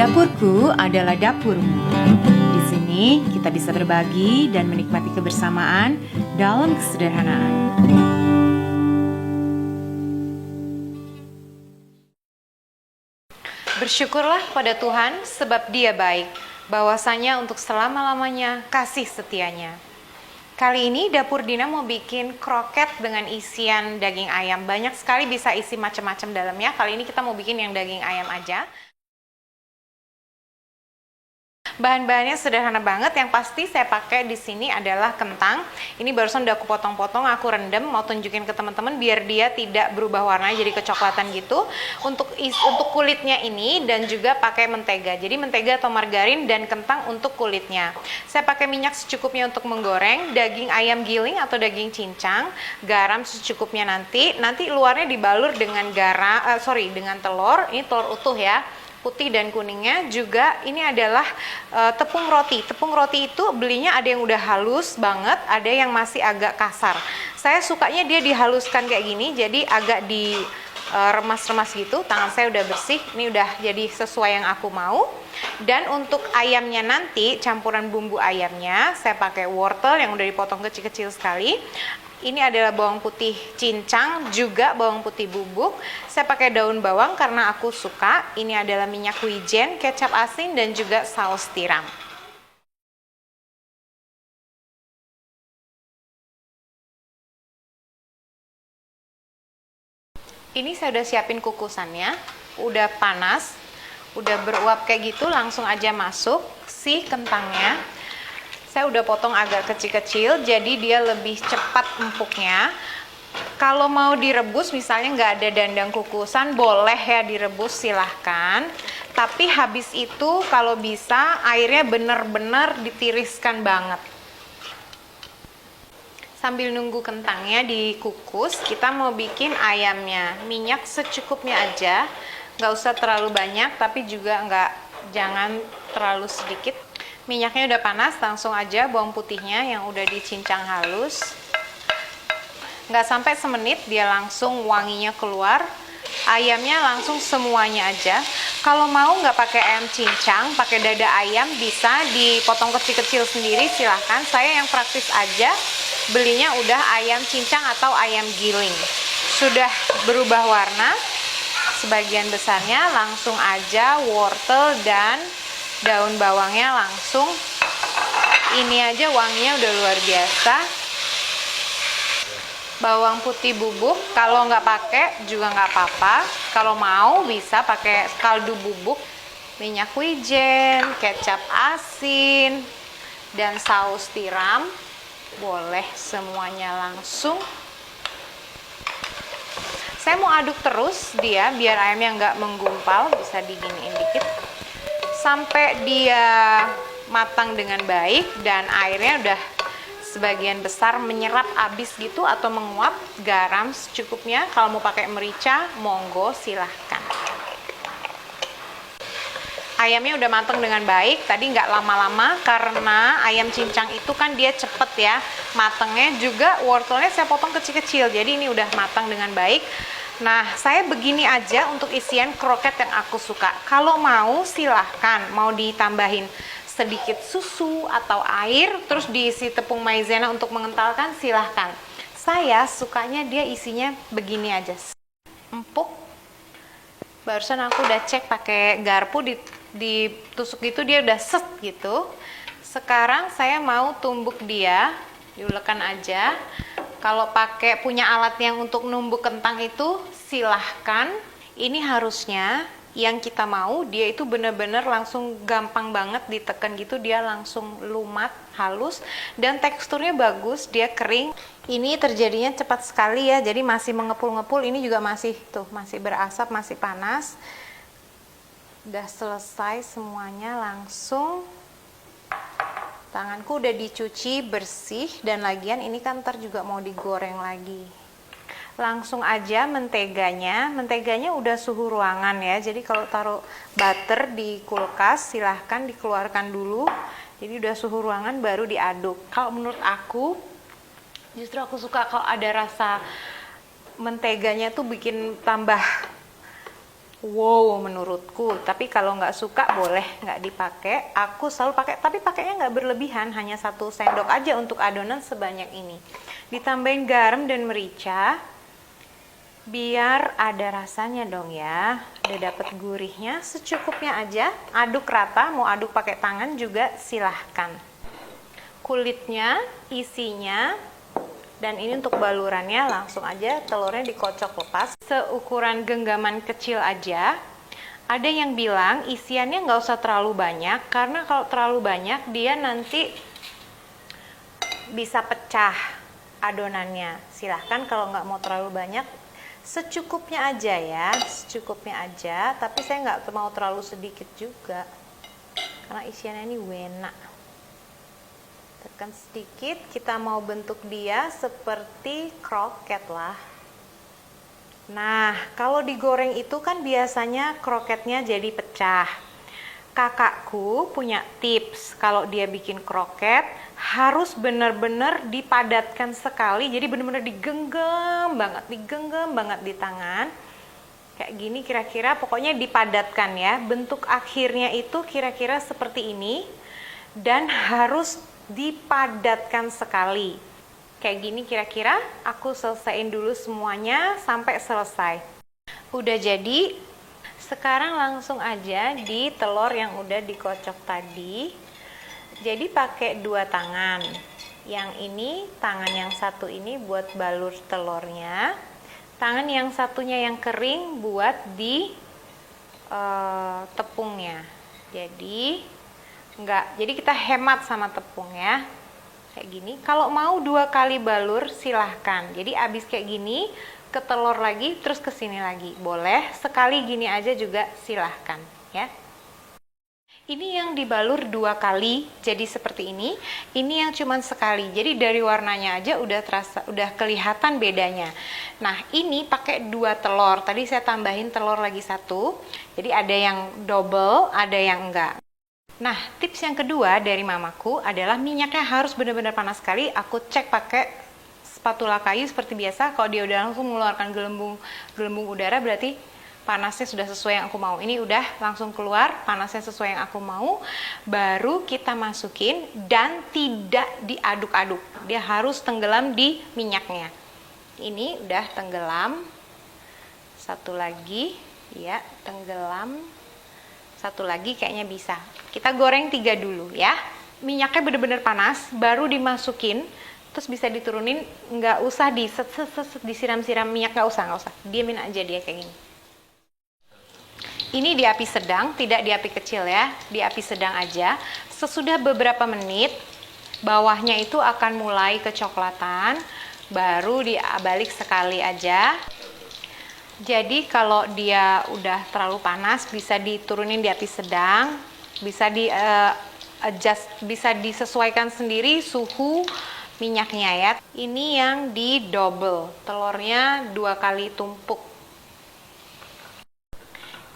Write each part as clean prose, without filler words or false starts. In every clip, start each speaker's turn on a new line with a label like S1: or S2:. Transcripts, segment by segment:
S1: Dapurku adalah dapurmu. Di sini kita bisa berbagi dan menikmati kebersamaan dalam kesederhanaan. Bersyukurlah pada Tuhan sebab Dia baik, bahwasanya untuk selama-lamanya kasih setianya. Kali ini Dapur Dina mau bikin kroket dengan isian daging ayam. Banyak sekali bisa isi macam-macam dalamnya. Kali ini kita mau bikin yang daging ayam aja. Bahan-bahannya sederhana banget. Yang pasti saya pakai di sini adalah kentang. Ini barusan udah aku potong-potong, aku rendam, mau tunjukin ke teman-teman biar dia tidak berubah warna jadi kecoklatan gitu. Untuk kulitnya ini dan juga pakai mentega. Jadi mentega atau margarin dan kentang untuk kulitnya. Saya pakai minyak secukupnya untuk menggoreng, daging ayam giling atau daging cincang, garam secukupnya nanti luarnya dibalur dengan dengan telur. Ini telur utuh ya. Putih dan kuningnya juga. Ini adalah tepung roti. Tepung roti itu belinya ada yang udah halus banget, ada yang masih agak kasar. Saya sukanya dia dihaluskan kayak gini, jadi agak remas-remas gitu. Tangan saya udah bersih, ini udah jadi sesuai yang aku mau. Dan untuk ayamnya nanti, campuran bumbu ayamnya, saya pakai wortel yang udah dipotong kecil-kecil sekali. Ini adalah bawang putih cincang, juga bawang putih bubuk. Saya pakai daun bawang karena aku suka. Ini adalah minyak wijen, kecap asin, dan juga saus tiram. Ini saya udah siapin kukusannya, udah panas, udah beruap kayak gitu, langsung aja masuk si kentangnya. Saya udah potong agak kecil-kecil, jadi dia lebih cepat empuknya. Kalau mau direbus, misalnya nggak ada dandang kukusan, boleh ya direbus, silahkan. Tapi habis itu kalau bisa airnya bener-bener ditiriskan banget. Sambil nunggu kentangnya dikukus, kita mau bikin ayamnya. Minyak secukupnya aja, nggak usah terlalu banyak, tapi juga jangan terlalu sedikit. Minyaknya udah panas, langsung aja bawang putihnya yang udah dicincang halus. Nggak sampai semenit, dia langsung wanginya keluar. Ayamnya langsung semuanya aja. Kalau mau nggak pakai ayam cincang, pakai dada ayam, bisa dipotong kecil-kecil sendiri, silahkan. Saya yang praktis aja, belinya udah ayam cincang atau ayam giling. Sudah berubah warna, sebagian besarnya langsung aja wortel dan daun bawangnya langsung. Ini aja wanginya udah luar biasa. Bawang putih bubuk, kalau nggak pakai juga nggak apa-apa. Kalau mau bisa pakai kaldu bubuk. Minyak wijen, kecap asin, dan saus tiram. Boleh semuanya langsung. Saya mau aduk terus dia biar ayamnya nggak menggumpal, bisa diginiin dikit sampai dia matang dengan baik dan airnya udah sebagian besar menyerap abis gitu atau menguap. Garam secukupnya. Kalau mau pakai merica, monggo silahkan. Ayamnya udah matang dengan baik. Tadi nggak lama-lama karena ayam cincang itu kan dia cepet ya matangnya. Juga wortelnya saya potong kecil-kecil, jadi ini udah matang dengan baik. Nah, saya begini aja untuk isian kroket yang aku suka. Kalau mau silahkan, mau ditambahin sedikit susu atau air, terus diisi tepung maizena untuk mengentalkan, silahkan. Saya sukanya dia isinya begini aja, empuk. Barusan aku udah cek pakai garpu, ditusuk gitu dia udah set gitu. Sekarang saya mau tumbuk dia, diulekan aja. Kalau pakai punya alat yang untuk numbuk kentang itu silahkan. Ini harusnya yang kita mau dia itu bener-bener langsung gampang banget ditekan gitu, dia langsung lumat, halus, dan teksturnya bagus, dia kering. Ini terjadinya cepat sekali ya, jadi masih mengepul-ngepul. Ini juga masih berasap, masih panas. Udah selesai semuanya, langsung tanganku udah dicuci bersih, dan lagian ini kan ntar juga mau digoreng lagi. Langsung aja menteganya udah suhu ruangan ya, jadi kalau taruh butter di kulkas silahkan dikeluarkan dulu, jadi udah suhu ruangan baru diaduk. Kalau menurut aku, justru aku suka kalau ada rasa menteganya tuh bikin tambah wow menurutku. Tapi kalau nggak suka boleh nggak dipakai. Aku selalu pakai, tapi pakainya nggak berlebihan, hanya 1 sendok aja untuk adonan sebanyak ini. Ditambahin garam dan merica biar ada rasanya dong ya. Udah dapet gurihnya, secukupnya aja. Aduk rata, mau aduk pakai tangan juga silahkan. Kulitnya, isinya, dan ini untuk balurannya, langsung aja telurnya dikocok lepas. Seukuran genggaman kecil aja. Ada yang bilang isiannya nggak usah terlalu banyak, karena kalau terlalu banyak dia nanti bisa pecah adonannya. Silahkan kalau nggak mau terlalu banyak, secukupnya aja ya, secukupnya aja. Tapi saya nggak mau terlalu sedikit juga, karena isiannya ini enak. Tekan sedikit, kita mau bentuk dia seperti kroket lah. Nah, kalau digoreng itu kan biasanya kroketnya jadi pecah. Kakakku punya tips, kalau dia bikin kroket harus benar-benar dipadatkan sekali, jadi benar-benar digenggam banget di tangan. Kayak gini kira-kira, pokoknya dipadatkan ya. Bentuk akhirnya itu kira-kira seperti ini, dan harus dipadatkan sekali. Kayak gini kira-kira. Aku selesaiin dulu semuanya sampai selesai. Udah jadi. Sekarang langsung aja di telur yang udah dikocok tadi. Jadi pakai 2 tangan. Yang ini, tangan yang satu ini buat balur telurnya. Tangan yang satunya yang kering buat di tepungnya. Jadi kita hemat sama tepung ya. Kayak gini. Kalau mau 2 kali balur silahkan. Jadi abis kayak gini ke telur lagi, terus ke sini lagi. Boleh. Sekali gini aja juga silahkan ya. Ini yang dibalur 2 kali, jadi seperti ini. Ini yang cuman sekali. Jadi dari warnanya aja udah terasa, udah kelihatan bedanya. Nah, ini pakai 2 telur. Tadi saya tambahin telur lagi 1. Jadi ada yang double, ada yang enggak. Nah, tips yang kedua dari mamaku adalah minyaknya harus benar-benar panas sekali. Aku cek pakai spatula kayu seperti biasa. Kalau dia udah langsung mengeluarkan gelembung udara, berarti panasnya sudah sesuai yang aku mau. Ini udah langsung keluar, panasnya sesuai yang aku mau. Baru kita masukin dan tidak diaduk-aduk. Dia harus tenggelam di minyaknya. Ini udah tenggelam. Satu lagi, ya, tenggelam. Satu lagi kayaknya bisa. Kita goreng 3 dulu ya. Minyaknya bener-bener panas, baru dimasukin. Terus bisa diturunin, nggak usah disiram-siram minyak, nggak usah. Diamin aja dia kayak gini. Ini di api sedang, tidak di api kecil ya. Di api sedang aja. Sesudah beberapa menit, bawahnya itu akan mulai kecoklatan. Baru dibalik sekali aja. Jadi kalau dia udah terlalu panas, bisa diturunin di api sedang, bisa bisa disesuaikan sendiri suhu minyaknya ya. Ini yang di double, telurnya 2 kali tumpuk.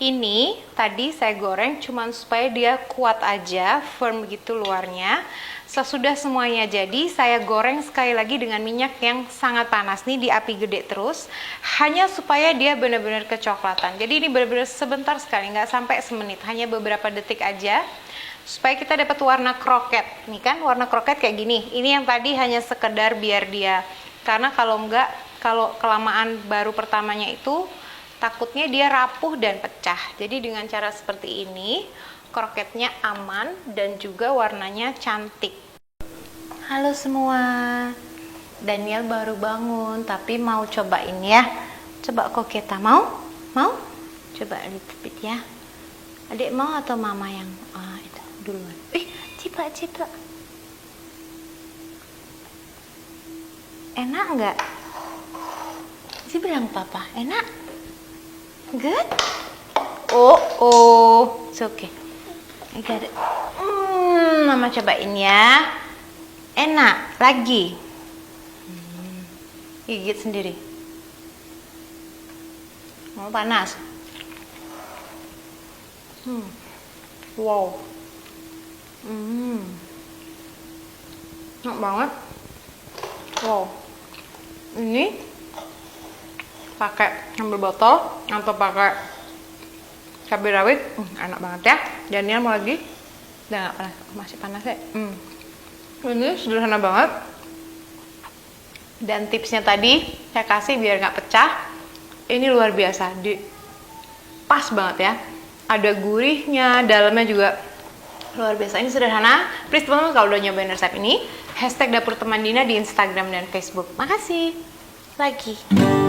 S1: Ini tadi saya goreng cuman supaya dia kuat aja, firm gitu luarnya. Sesudah semuanya jadi, saya goreng sekali lagi dengan minyak yang sangat panas nih di api gede terus, hanya supaya dia benar-benar kecoklatan. Jadi ini benar-benar sebentar sekali, nggak sampai semenit, hanya beberapa detik aja, supaya kita dapat warna kroket. Nih kan warna kroket kayak gini. Ini yang tadi hanya sekedar biar dia, karena kalau enggak, kalau kelamaan baru pertamanya itu takutnya dia rapuh dan pecah. Jadi dengan cara seperti ini, kroketnya aman dan juga warnanya cantik. Halo semua, Daniel baru bangun tapi mau cobain ya. Coba Koketa mau? Mau? Coba little ya. Adik mau atau mama yang itu duluan? Cipa. Enak nggak? Sih bilang papa, enak? Good? Oh, it's okay. I got it. Mama cobain ya. Enak, lagi. Gigit sendiri. Mau panas? Wow. Enak banget. Wow. Ini pakai sambal botol atau pakai cabai rawit, enak banget ya. Dan ini mau lagi, udah nggak panas, masih panas ya. Ini sederhana banget. Dan tipsnya tadi saya kasih biar nggak pecah. Ini luar biasa, pas banget ya. Ada gurihnya, dalamnya juga luar biasa. Ini sederhana. Please teman-teman kalau udah nyobain resep ini, #dapurtemandina di Instagram dan Facebook. Makasih lagi.